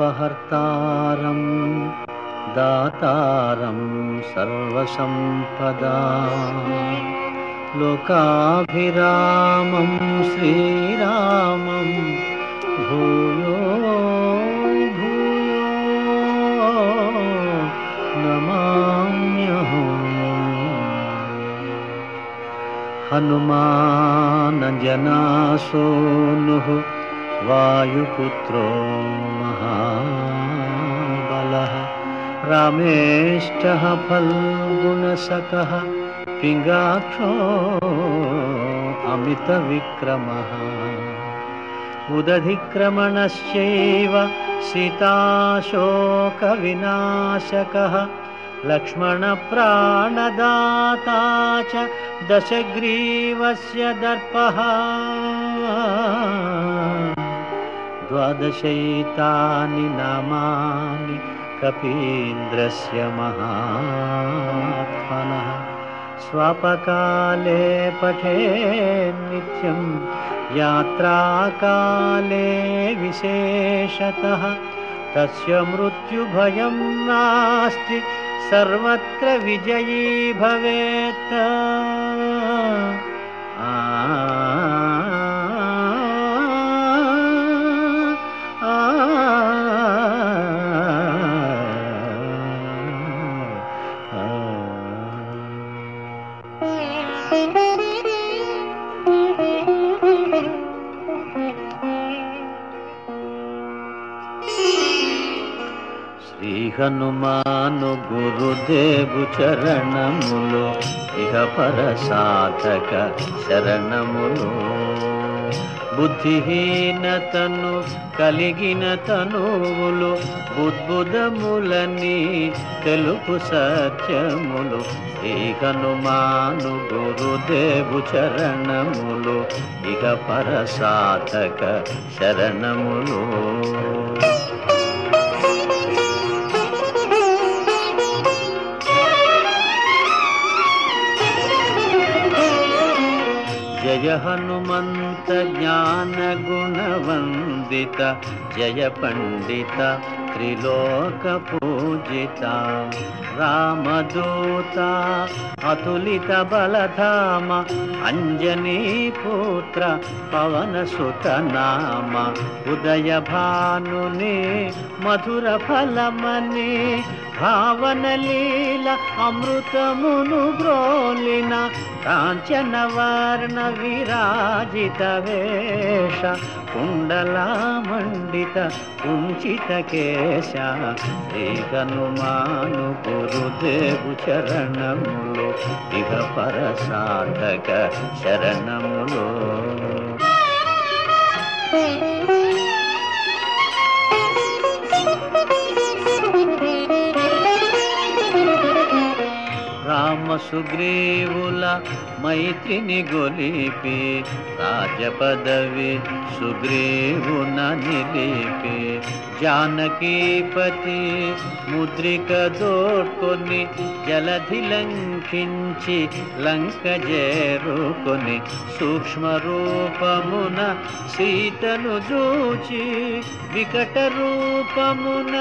ఆపదామపహర్తారం దాతారం సర్వసంపదా లోకాభిరామం శ్రీరామం భూయో భూయో నమామ్యహం. హనుమానజనాసూనుః వాయుపుత్రో మహాబలః రామేష్టః ఫల్గుణసఖః పింగాక్షో అమితవిక్రమః ఉదధిక్రమణశ్చైవ సీతాశోకవినాశకః లక్ష్మణప్రాణదాతా చ దశగ్రీవస్య దర్పః ద్వాదశైతాని నామాని కపీంద్రస్య మహాత్మనః స్వపకాలే పఠేన్ నిత్యం యాత్రాకాలే విశేషతః తస్య మృత్యుభయం నాస్తి సర్వత్ర విజయీ భవేత్. శ్రీ హనుమాను గురుదేవు చరణములు ఇహ పర సాధక శరణములు. బుద్ధిహీనతను కలిగిన తనువులు బుద్బుదములని తెలుపు సత్యములు. శ్రీ హనుమాను గురుదేవు చరణములు ఇహ పర సాధక శరణములు. జయ హనుమంత జ్ఞాన గుణవందిత జయ పండిత త్రిలోక పూజిత రామదూత అతులిత బలధామ అంజనీ పుత్ర పవన సుత నామ ఉదయ భానుని మధుర ఫలమని భావన లీల అమృతమును బ్రోలిన కాంచన వర్ణ విరాజిత వేష కుండలామండిత కుంచిత కేశ. శ్రీ హనుమాను గురుదేవు చరణములు ఇహ పర సాధక శరణములు. రామ సుగ్రీవుల మైత్రిని గొలిపి రాజపదవి సుగ్రీవున నిలిపి జానకీపతి ముద్రిక దోడ్కొని జలధి లంఘించి లంక చేరుకొని సూక్ష్మ రూపమున సీతను జూచి వికట రూపమున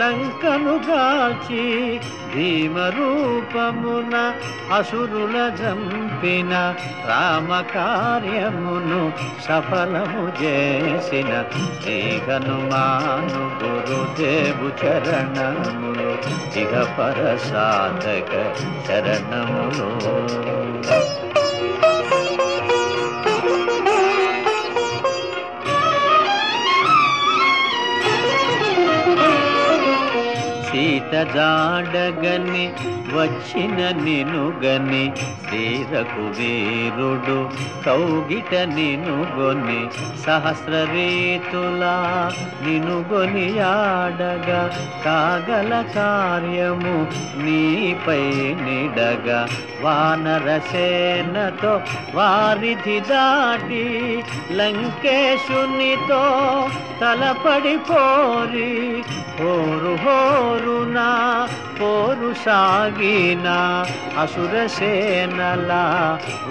లంకను గాల్చి భీమ రూపమున అసురుల జంపిన రామ కార్యమును సఫలము చేసిన శ్రీ హనుమాను గురుదేవు చరణములు ఇహ పర సాధక శరణములు. సీత జాడగని వచ్చిన నినుగని శ్రీ రఘువీరుడు కౌగిట నినుగొని సహస్ర రీతులా నినుగొని ఆడగా కాగల కార్యము నీపై నిడగా వానరసేనతో వారిధి దాటి లంకేశునితో తలపడి పోరి హోరు హోరునా పోరు సాగిన అసురసేనల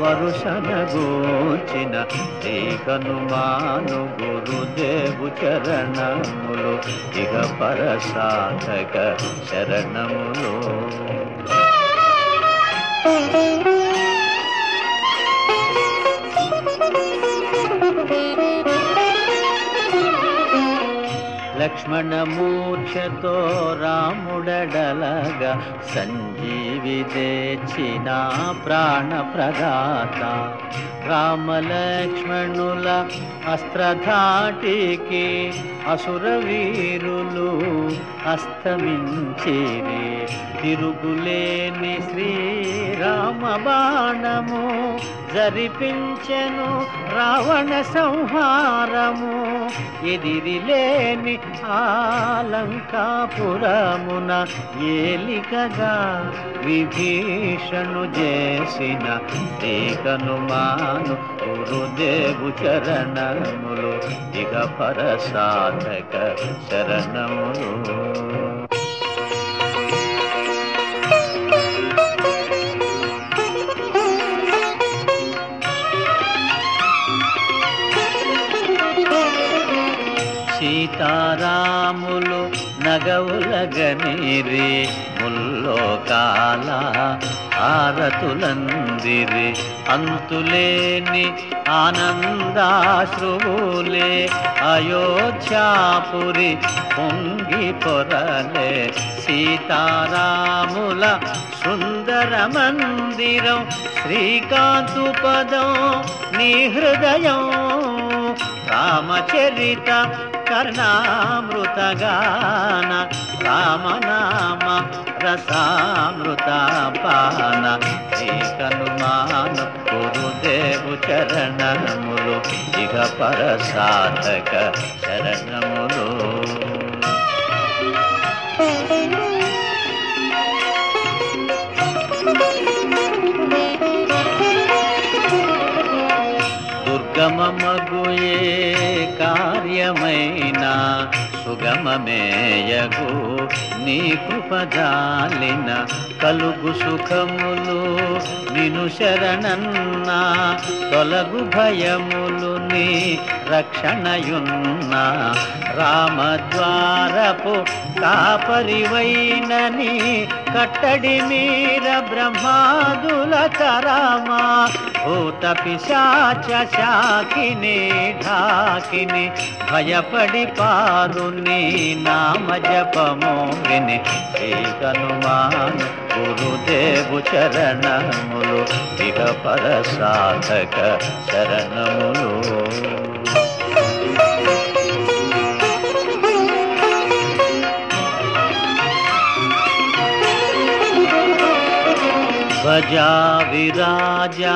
వరుసనగూర్చిన శ్రీ హనుమాను గురుదేవు చరణములు ఇహ పరసాధక శరణములు. లక్ష్మణమూర్ఛతో రాముడడలగా సంజీవి తెచ్చిన ప్రాణప్రదాత రామలక్ష్మణుల అస్త్రధాటికి అసురవీరులు అస్తమించిరి. తిరుగులేని శ్రీరామ బాణము జరిపించెను రావణ సంహారము. ఎదిరిలేని ఆలంకాపురమున ఏలికగా విభీషణు చేసిన శ్రీ హనుమాను గురుదేవు చరణములు ఇక పరసాధక శరణములు. సీతారాములు నగవులగనిరి ముల్లోకాల హారతులందిరి. అంతులేని ఆనందాశ్రువులే అయోధ్యాపురి పొంగి పొరలే. సీతారాముల సుందర మందిరం శ్రీకాంతు పదం నీ హృదయం. రామచరిత కర్ణామృతగాన రామనామ రసామృత పాన శ్రీ హనుమాను గురుదేవు చరణములు ఇహ పరసాధక శరణములు. దుర్గమమగుయే కార్యమైన సుగమమేయగు నీ కృపజాలిన కలుగు సుఖములు నిను శరణన్న తొలగు భయములు నీ రక్షణయున్న. రామద్వారపు కాపరివైనని కట్టడి మీర బ్రహ్మాదుల తరామా. భూత పిశాచ శాకిని ఢాకిని భయపడి పారు నీ నామ జపము విని శ్రీ హనుమాను గురుదేవు చరణములు ఇహ పరసాధక శరణములు. ధ్వజా విరాజా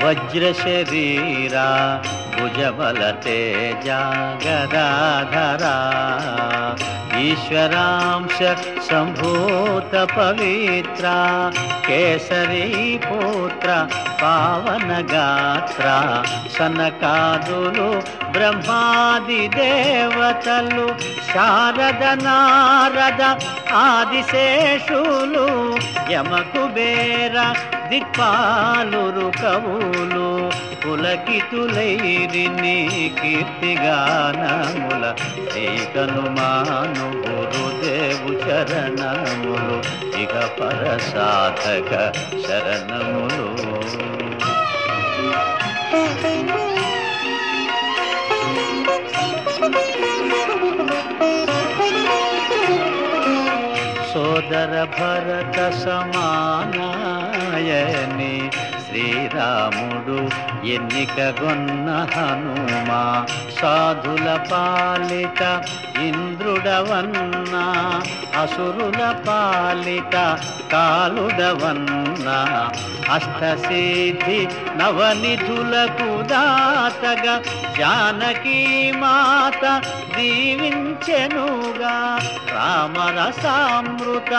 వజ్ర శరీరా భుజబల తేజ గదాధరా. ఈశ్వరాంశ సంభూత పవిత్ర కేసరీ పుత్ర పావన గాత్ర. సనకాదులు బ్రహ్మాది దేవతలు శారద నారద ఆదిశేషులు యమకుబేర దిక్పాలురు కవులు పులకితులైరి నీ కీర్తిగానముల. శ్రీ హనుమాను గురుదేవు చరణములు ఇక పరసాధక శరణములు. సోదర భరత సమానాయని శ్రీరాముడు ఎన్నికగొన్న హనుమా. సాధుల పాలిత ఇంద్రుడవన్నా అసురుల పాలిత కాలుడవన్నా. అష్టసిద్ధి నవనిధులకు దాతగా జానకీ మాత దీవించెనుగా. రామరసామృత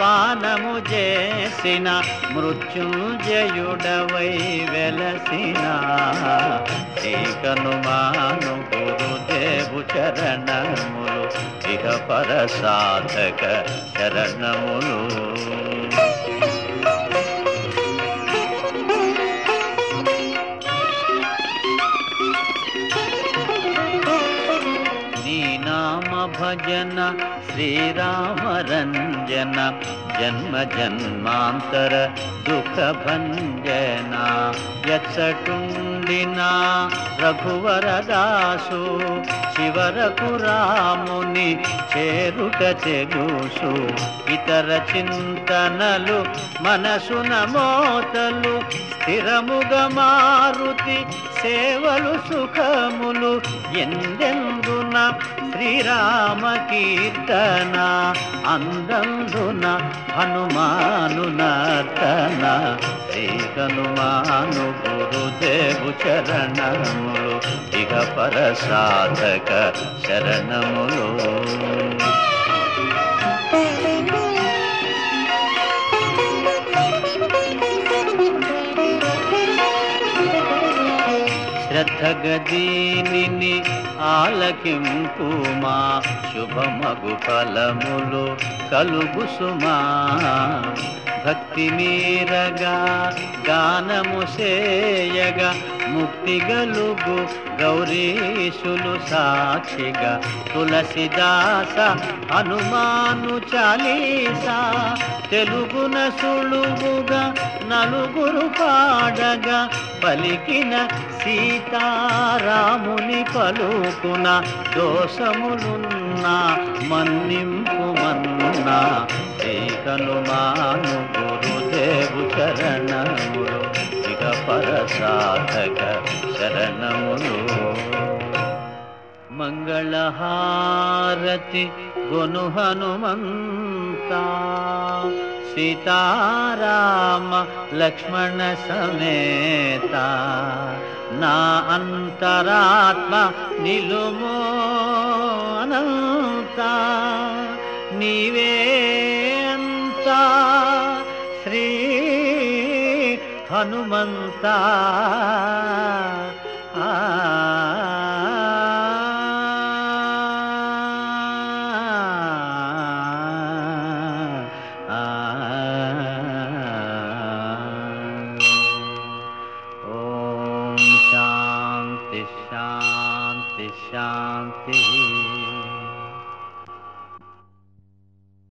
పానము చేసిన మృత్యుంజయుడవై వెలసిన శ్రీ హనుమాను గురుదేవ గురుదేవు చరణములు ఇహ పర సాధక చరణములు. భజన శ్రీరామ రంజన జన్మ జన్మాంతర దుఃఖ భంజన ఎచ్చటుండిన రఘువరదాసు శివరకు రాముని చేరుట చెగుసు ఇతర చింతనలు మనసున మోతలు స్థిరముగ మారుతి సేవలు సుఖములు ఎందెందున శ్రీరామ కీర్తన అందందున హనుమాను నర్తన శ్రీ హనుమాను గురుదేవు చరణములు ఇహ పర సాధక శరణములు. శ్రద్ధగదీనిని ఆలకింపుమా శుభమగు ఫలములు కలుగు సుమా. భక్తి మీరగా గానము సేయగా ముక్తి గలుగు గౌరీశులు సాక్షిగా. తులసిదాస హనుమాను చాలీసా తెలుగున సులువుగా నలుగురు పాడగా పలికిన సీతారాముని పలుకున దోషములున్నా మన్నింపు మన్నా. శ్రీ హనుమాను గురుదేవు చరణములు ఇక పర సాధక శరణములు. మంగళహారతి గొను హనుమంతా సీతారామ లక్ష్మణ సమేత నా అంతరాత్మ నిలుమో అనంత నీవే అంతా శ్రీ హనుమంత. शांति शांति शांति.